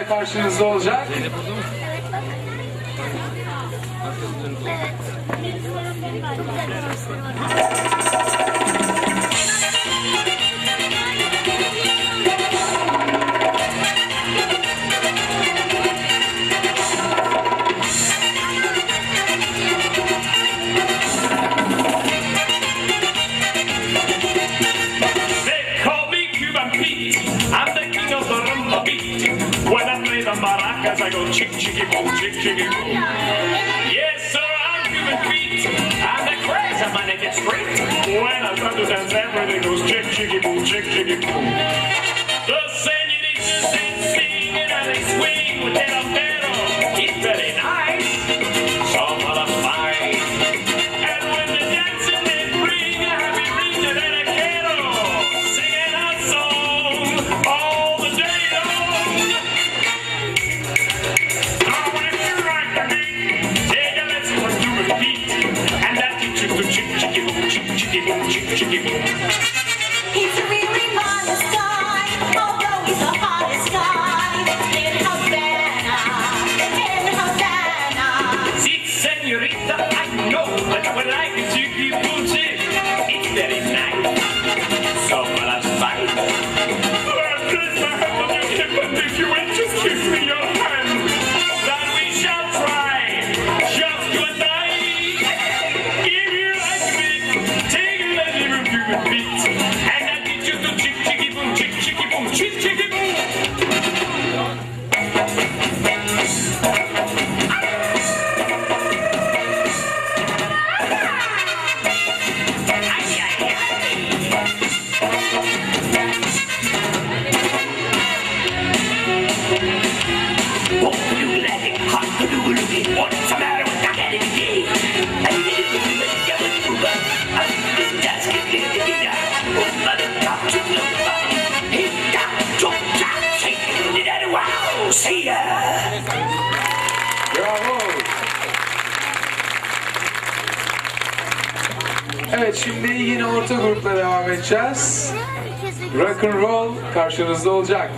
karşınızda olacak. I go chick chicky boom, chick chicky boom. Yes, sir, I'm Cuban Pete. I'm the crazy man that gets straight. When I start to dance, everything goes chick chicky boom, chick chicky boom. The senoritas they sing and they swing with their sombrero. It's very nice. Some of the fine. And when the dancing they bring a happy ring to their ghetto, singing a song all the day long. He's a really modest guy, although he's the hottest guy in Havana, in Havana. See, senorita, I know that I would like a chicky booty. It's very nice. So let's fight. Please, my hand on your hip, and if you will just kiss me your hand, then we shall try. Just you and I. If you like me, take a little Cuban beat, and I teach you to chick chicky boom, chick chicky boom, chick chicky boom. What's the matter with that enemy? See ya! Bravo. Evet, şimdi yine orta grupla devam edeceğiz. Rock and roll karşınızda olacak.